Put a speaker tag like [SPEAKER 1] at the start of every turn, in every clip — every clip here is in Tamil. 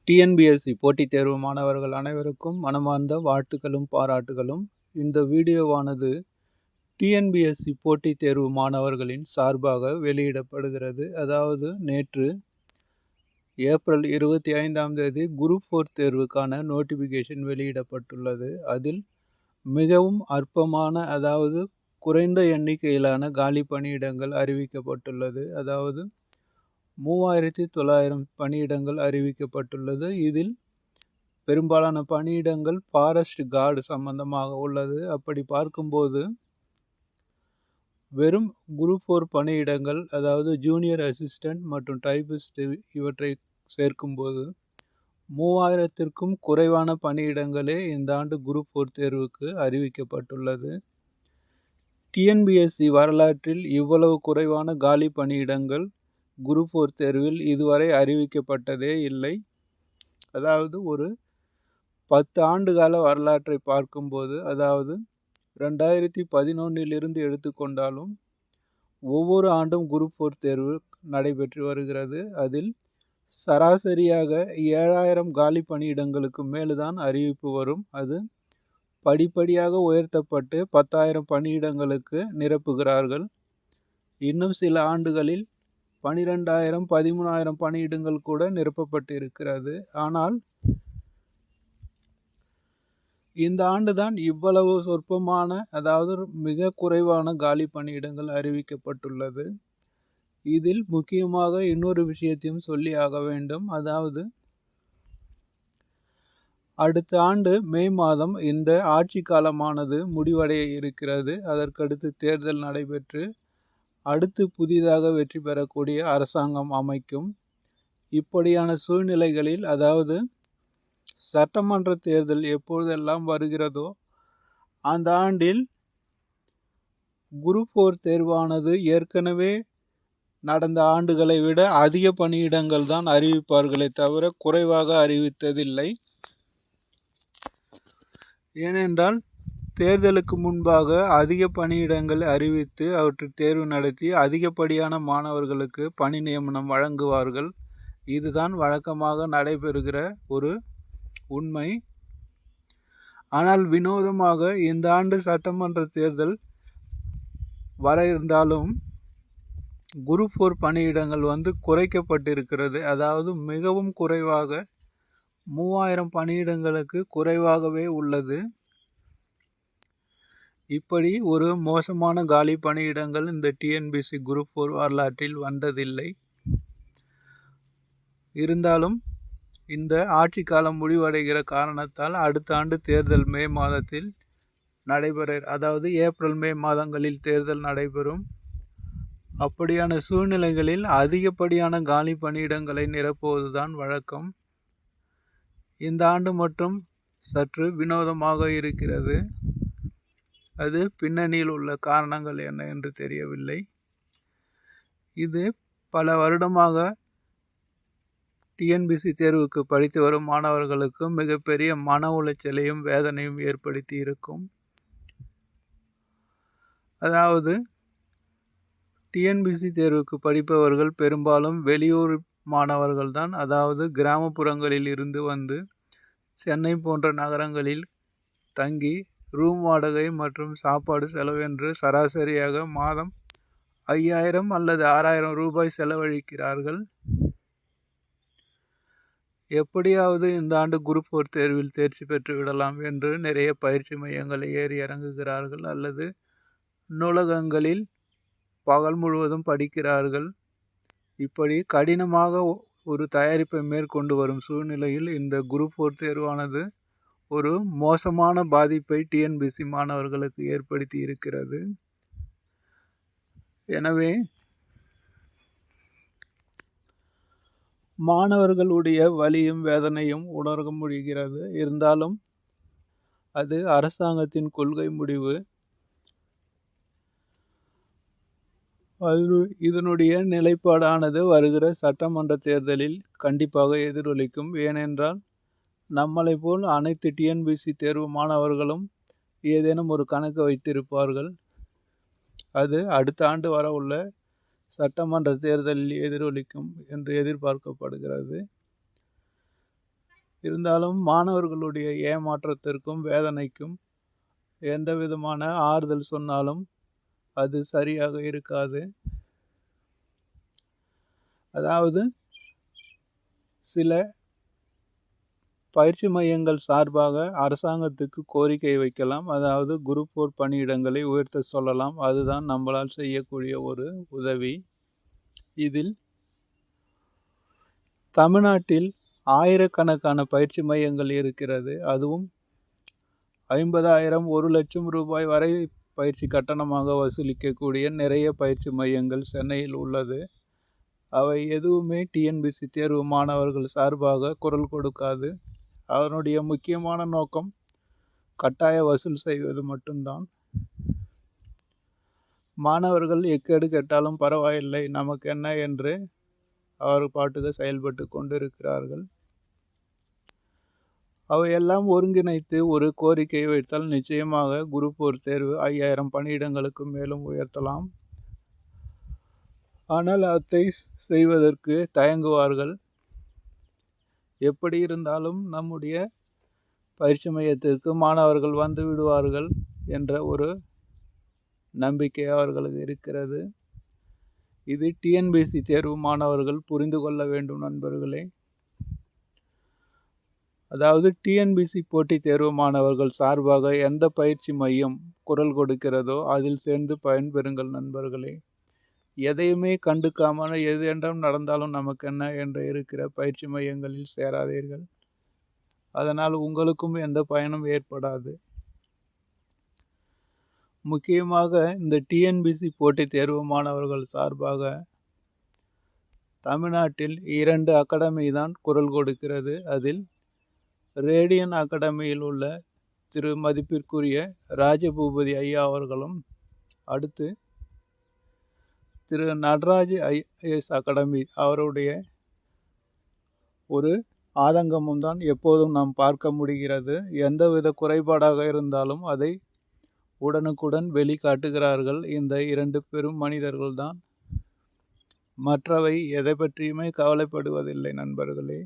[SPEAKER 1] டிஎன்பிஎஸ்சி போட்டித் தேர்வு மாணவர்கள் அனைவருக்கும் மனமார்ந்த வாழ்த்துக்களும் பாராட்டுகளும். இந்த வீடியோவானது டிஎன்பிஎஸ்சி போட்டித் தேர்வு மாணவர்களின் சார்பாக வெளியிடப்படுகிறது. அதாவது நேற்று ஏப்ரல் 25ஆம் தேதி குரூப் 4 தேர்வுக்கான நோட்டிஃபிகேஷன் வெளியிடப்பட்டுள்ளது. அதில் மிகவும் அற்பமான அதாவது குறைந்த எண்ணிக்கையிலான காலி பணியிடங்கள் அறிவிக்கப்பட்டுள்ளது. அதாவது 3900 பணியிடங்கள் அறிவிக்கப்பட்டுள்ளது. இதில் பெரும்பாலான பணியிடங்கள் ஃபாரஸ்ட் கார்டு சம்பந்தமாக உள்ளது. அப்படி பார்க்கும்போது வெறும் குரூப் 4 பணியிடங்கள் அதாவது ஜூனியர் அசிஸ்டன்ட் மற்றும் டைபிஸ்ட் இவற்றை சேர்க்கும்போது 3000த்திற்கும் குறைவான பணியிடங்களே இந்த ஆண்டு குரூப் 4 தேர்வுக்கு அறிவிக்கப்பட்டுள்ளது. டிஎன்பிஎஸ்சி வரலாற்றில் இவ்வளவு குறைவான காலி பணியிடங்கள் குரூப் 4 தேர்வில் இதுவரை அறிவிக்கப்பட்டதே இல்லை. அதாவது ஒரு 10 ஆண்டுகால வரலாற்றை பார்க்கும்போது, அதாவது 2011 எடுத்துக்கொண்டாலும் ஒவ்வொரு ஆண்டும் குரூப் 4 தேர்வு நடைபெற்று வருகிறது. அதில் சராசரியாக 7000 காலி பணியிடங்களுக்கு மேல்தான் அறிவிப்பு வரும். அது படிப்படியாக உயர்த்தப்பட்டு 10,000 பணியிடங்களுக்கு நிரப்புகிறார்கள். இன்னும் சில ஆண்டுகளில் 12,000 13,000 பணியிடங்கள் கூட நிரப்பப்பட்டு இருக்கிறது. ஆனால் இந்த ஆண்டுதான் இவ்வளவு சொற்பமான அதாவது மிக குறைவான காலி பணியிடங்கள் அறிவிக்கப்பட்டுள்ளது. இதில் முக்கியமாக இன்னொரு விஷயத்தையும் சொல்லி ஆக வேண்டும். அதாவது அடுத்த ஆண்டு மே மாதம் இந்த ஆட்சி காலமானது முடிவடைய இருக்கிறது. அதற்கடுத்து தேர்தல் நடைபெற்று அடுத்து புதிதாக வெற்றி பெறக்கூடிய அரசாங்கம் அமைக்கும். இப்படியான சூழ்நிலைகளில் அதாவது சட்டமன்ற தேர்தல் எப்பொழுதெல்லாம் வருகிறதோ அந்த ஆண்டில் குரூப் 4 தேர்வானது ஏற்கனவே நடந்த ஆண்டுகளை விட அதிக பணியிடங்கள் தான் அறிவிப்பார்களே தவிர குறைவாக அறிவித்ததில்லை. ஏனென்றால் தேர்தலுக்கு முன்பாக அதிக பணியிடங்கள் அறிவித்து அவற்றில் தேர்வு நடத்தி அதிகப்படியான மாணவர்களுக்கு பணி நியமனம் வழங்குவார்கள். இதுதான் வழக்கமாக நடைபெறுகிற ஒரு உண்மை. ஆனால் வினோதமாக இந்த ஆண்டு சட்டமன்ற தேர்தல் வர இருந்தாலும் குரூப் 4 பணியிடங்கள் குறைக்கப்பட்டிருக்கிறது. அதாவது மிகவும் குறைவாக 3000 பணியிடங்களுக்கு குறைவாகவே உள்ளது. இப்படி ஒரு மோசமான காலி பணியிடங்கள் இந்த டிஎன்பிஎஸ்சி குரூப் 4 வரலாற்றில் வந்ததில்லை. இருந்தாலும் இந்த ஆட்சி காலம் முடிவடைகிற காரணத்தால் அடுத்த ஆண்டு தேர்தல் மே மாதத்தில் அதாவது ஏப்ரல் மே மாதங்களில் தேர்தல் நடைபெறும். அப்படியான சூழ்நிலைகளில் அதிகப்படியான காலி பணியிடங்களை நிரப்புவதுதான் வழக்கம். இந்த ஆண்டு மட்டும் சற்று வினோதமாக இருக்கிறது. அது பின்னணியில் உள்ள காரணங்கள் என்ன என்று தெரியவில்லை. இது பல வருடமாக டிஎன்பிஎஸ்சி தேர்வுக்கு படித்து வரும் மாணவர்களுக்கு மிகப்பெரிய மன உளைச்சலையும் வேதனையும் ஏற்படுத்தி இருக்கும். அதாவது டிஎன்பிஎஸ்சி தேர்வுக்கு படிப்பவர்கள் பெரும்பாலும் வெளியூர் மாணவர்கள் தான். அதாவது கிராமப்புறங்களில் இருந்து வந்து சென்னை போன்ற நகரங்களில் தங்கி ரூம் வாடகை மற்றும் சாப்பாடு செலவென்று சராசரியாக மாதம் 5000 அல்லது 6000 ரூபாய் செலவழிக்கிறார்கள். எப்படியாவது இந்த ஆண்டு குரூப் 4 தேர்வில் தேர்ச்சி பெற்று விடலாம் என்று நிறைய பயிற்சி மையங்களை ஏறி இறங்குகிறார்கள் அல்லது நூலகங்களில் பகல் முழுவதும் படிக்கிறார்கள். இப்படி கடினமாக ஒரு தயாரிப்பை மேற்கொண்டு வரும் சூழ்நிலையில் இந்த குரூப் 4 தேர்வானது ஒரு மோசமான பாதிப்பை டிஎன்பிஎஸ்சி மாணவர்களுக்கு ஏற்படுத்தி இருக்கிறது. எனவே மாணவர்களுடைய வலியும் வேதனையும் உணர முடிகிறது. இருந்தாலும் அது அரசாங்கத்தின் கொள்கை முடிவு. இதனுடைய நிலைப்பாடானது வருகிற சட்டமன்ற தேர்தலில் கண்டிப்பாக எதிரொலிக்கும். ஏனென்றால் நம்மளை போல் அனைத்து டிஎன்பிஎஸ்சி தேர்வு மாணவர்களும் ஏதேனும் ஒரு கணக்கு வைத்திருப்பார்கள். அது அடுத்த ஆண்டு வர உள்ள சட்டமன்ற தேர்தலில் எதிரொலிக்கும் என்று எதிர்பார்க்கப்படுகிறது. இருந்தாலும் மாணவர்களுடைய ஏமாற்றத்திற்கும் வேதனைக்கும் எந்த விதமான ஆறுதல் சொன்னாலும் அது சரியாக இருக்காது. அதாவது சில பயிற்சி மையங்கள் சார்பாக அரசாங்கத்துக்கு கோரிக்கை வைக்கலாம். அதாவது குரூப் 4 பணியிடங்களை உயர்த்த சொல்லலாம். அதுதான் நம்மளால் செய்யக்கூடிய ஒரு உதவி. இதில் தமிழ்நாட்டில் ஆயிரக்கணக்கான பயிற்சி மையங்கள் இருக்கிறது. அதுவும் 50,000 1,00,000 ரூபாய் வரை பயிற்சி கட்டணமாக வசூலிக்கக்கூடிய நிறைய பயிற்சி மையங்கள் சென்னையில் உள்ளது. அவை எதுவுமே டிஎன்பிஎஸ்சி தேர்வு மாணவர்கள் சார்பாக குரல் கொடுக்காது. அதனுடைய முக்கியமான நோக்கம் கட்டாய வசூல் செய்வது மட்டும்தான். மாணவர்கள் எக்கேடு கெட்டாலும் பரவாயில்லை, நமக்கு என்ன என்று அவர் பாட்டுக்கு செயல்பட்டு கொண்டிருக்கிறார்கள். அவையெல்லாம் ஒருங்கிணைத்து ஒரு கோரிக்கை வைத்தால் நிச்சயமாக குரூப் 4 தேர்வு 5,000 பணியிடங்களுக்கு மேலும் உயர்த்தலாம். ஆனால் அதை செய்வதற்கு தயங்குவார்கள். எப்படி இருந்தாலும் நம்முடைய பயிற்சி மையத்திற்கு மாணவர்கள் வந்து விடுவார்கள் என்ற ஒரு நம்பிக்கை அவர்களுக்கு இருக்கிறது. இது டிஎன்பிஎஸ்சி தேர்வு மாணவர்கள் புரிந்து கொள்ள வேண்டும் நண்பர்களே. அதாவது டிஎன்பிஎஸ்சி போட்டித் தேர்வு மாணவர்கள் சார்பாக எந்த பயிற்சி மையம் குரல் கொடுக்கிறதோ அதில் சேர்ந்து பயன்பெறுங்கள் நண்பர்களே. எதையுமே கண்டுக்காமல் எது என்றும் நடந்தாலும் நமக்கு என்ன என்று இருக்கிற பயிற்சி மையங்களில் சேராதீர்கள். அதனால் உங்களுக்கும் எந்த பயனும் ஏற்படாது. முக்கியமாக இந்த டிஎன்பிஎஸ்சி போட்டித் தேர்வு மாணவர்கள் சார்பாக தமிழ்நாட்டில் 2 அகாடமி தான் குரல் கொடுக்கிறது. அதில் ரேடியன் அகாடமியில் உள்ள திரு மதிப்பிற்குரிய ராஜபூபதி ஐயா அவர்களும், அடுத்து திரு நடராஜ் ஐஏஎஸ் அகாடமி அவருடைய ஒரு ஆதங்கமும் தான் எப்போதும் நாம் பார்க்க முடிகிறது. எந்தவித குறைபாடாக இருந்தாலும் அதை உடனுக்குடன் வெளிக்காட்டுகிறார்கள் இந்த 2 பெரும் மனிதர்கள்தான். மற்றவை எதை பற்றியுமே கவலைப்படுவதில்லை நண்பர்களே.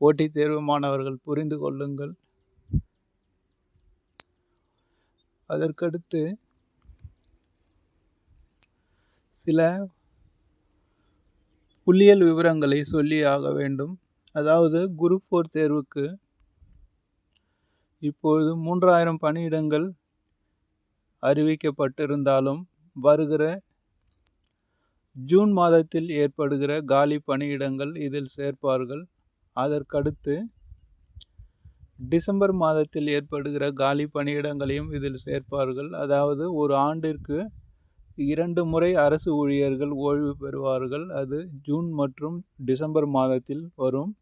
[SPEAKER 1] போட்டித் தேர்வு மாணவர்கள் புரிந்து கொள்ளுங்கள். அதற்கடுத்து சில புள்ளியியல் விவரங்களை சொல்லி ஆக வேண்டும். அதாவது குரூப் 4 தேர்வுக்கு இப்பொழுது 3,000 பணியிடங்கள் அறிவிக்கப்பட்டிருந்தாலும் வருகிற ஜூன் மாதத்தில் ஏற்படுகிற காலி பணியிடங்கள் இதில் சேர்ப்பார்கள். அதற்கடுத்து டிசம்பர் மாதத்தில் ஏற்படுகிற காலி பணியிடங்களையும் இதில் சேர்ப்பார்கள். அதாவது ஒரு ஆண்டிற்கு 2 முறை அரசு ஊழியர்கள் ஓய்வு பெறுவார்கள். அது ஜூன் மற்றும் டிசம்பர் மாதத்தில் வரும்.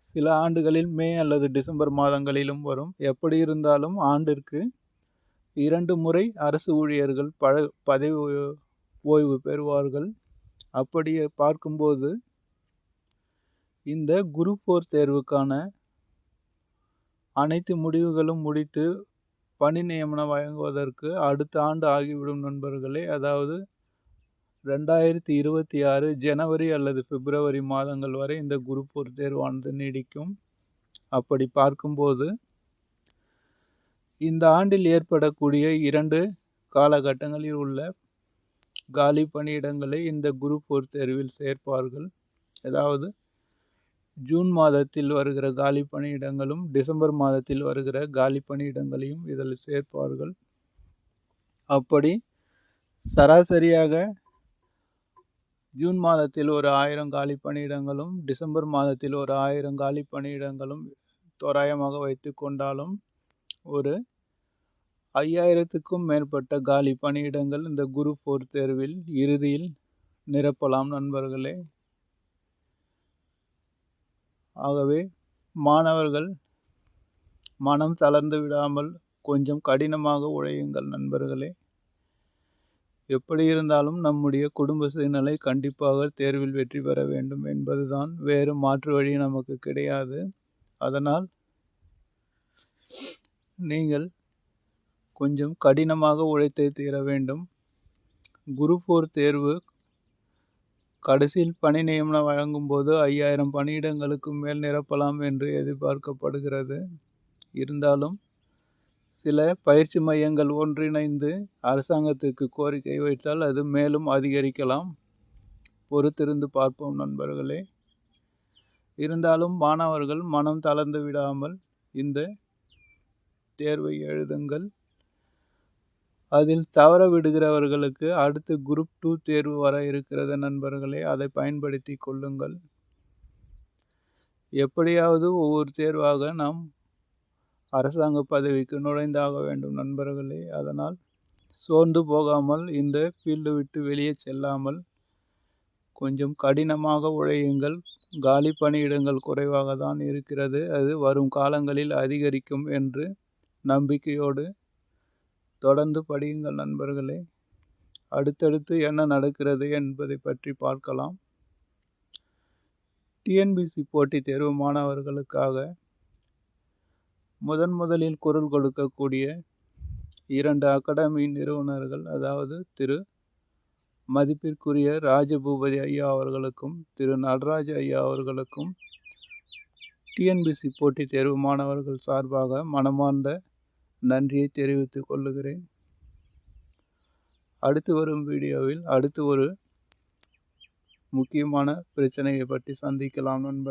[SPEAKER 1] சில ஆண்டுகளில் மே அல்லது டிசம்பர் மாதங்களிலும் வரும். எப்படி இருந்தாலும் ஆண்டிற்கு 2 முறை அரசு ஊழியர்கள் பதவி ஓய்வு பெறுவார்கள். அப்படியே பார்க்கும்போது இந்த குரூப் 4 தேர்வுக்கான அனைத்து முடிவுகளும் முடித்து பணி நியமனம் வழங்குவதற்கு அடுத்த ஆண்டு ஆகிவிடும் நண்பர்களே. அதாவது 2026 ஜனவரி அல்லது பிப்ரவரி மாதங்கள் வரை இந்த குரூப் 4 தேர்வானது நீடிக்கும். அப்படி பார்க்கும்போது இந்த ஆண்டில் ஏற்படக்கூடிய 2 காலகட்டங்களில் உள்ள காலி பணியிடங்களை இந்த குரூப் 4 தேர்வில் சேர்ப்பார்கள். அதாவது ஜூன் மாதத்தில் வருகிற காலி பணியிடங்களும் டிசம்பர் மாதத்தில் வருகிற காலி பணியிடங்களையும் இதில் சேர்ப்பார்கள். அப்படி சராசரியாக ஜூன் மாதத்தில் ஒரு 1000 காலி பணியிடங்களும் டிசம்பர் மாதத்தில் ஒரு 1000 காலி பணியிடங்களும் தோராயமாக வைத்து கொண்டாலும் ஒரு 5,000க்கும் மேற்பட்ட காலி பணியிடங்கள் இந்த குரூப் 4 தேர்வில் இறுதியில் நிரப்பலாம் நண்பர்களே. ஆகவே மாணவர்கள் மனம் தளர்ந்து விடாமல் கொஞ்சம் கடினமாக உழையுங்கள் நண்பர்களே. எப்படி இருந்தாலும் நம்முடைய குடும்ப சூழ்நிலை கண்டிப்பாக தேர்வில் வெற்றி பெற வேண்டும் என்பதுதான், வேறு மாற்று வழி நமக்கு கிடையாது. அதனால் நீங்கள் கொஞ்சம் கடினமாக உழைத்தே தீர வேண்டும். குரூப் 4 தேர்வு கடைசியில் பணி நியமனம் வழங்கும்போது 5000 பணியிடங்களுக்கு மேல் நிரப்பலாம் என்று எதிர்பார்க்கப்படுகிறது. இருந்தாலும் சில பயிற்சி மையங்கள் ஒன்றிணைந்து அரசாங்கத்திற்கு கோரிக்கை வைத்தால் அது மேலும் அதிகரிக்கலாம். பொறுத்திருந்து பார்ப்போம் நண்பர்களே. இருந்தாலும் மாணவர்கள் மனம் தளர்ந்து விடாமல் இந்த தேர்வை எழுதுங்கள். அதில் தவற விடுகிறவர்களுக்கு அடுத்து குரூப் 2 தேர்வு வர இருக்கிறது நண்பர்களே. அதை பயன்படுத்தி கொள்ளுங்கள். எப்படியாவது ஒவ்வொரு தேர்வாக நாம் அரசாங்க பதவிக்கு நுழைந்தாக வேண்டும் நண்பர்களே. அதனால் சோர்ந்து போகாமல், இந்த ஃபீல்டு விட்டு வெளியே செல்லாமல் கொஞ்சம் கடினமாக உழையுங்கள். காலி பணியிடங்கள் குறைவாக தான் இருக்கிறது. அது வரும் காலங்களில் அதிகரிக்கும் என்று நம்பிக்கையோடு தொடர்ந்து படியுங்கள் நண்பர்களே. அடுத்தடுத்து என்ன நடக்கிறது என்பதை பற்றி பார்க்கலாம். டிஎன்பிஎஸ்சி போட்டித் தேர்வு மாணவர்களுக்காக முதலில் குரல் கொடுக்கக்கூடிய 2 அகாடமி நிறுவனர்கள், அதாவது திரு மதிப்பிற்குரிய ராஜபூபதி ஐயா அவர்களுக்கும் திரு நடராஜ் ஐயா அவர்களுக்கும் டிஎன்பிஎஸ்சி போட்டித் தேர்வு மாணவர்கள் சார்பாக மனமார்ந்த நன்றியை தெரிவித்துக் கொள்ளுகிறேன். அடுத்து வரும் வீடியோவில் அடுத்து ஒரு முக்கியமான பிரச்சனையை பற்றி சந்திக்கலாம் நண்பர்களே.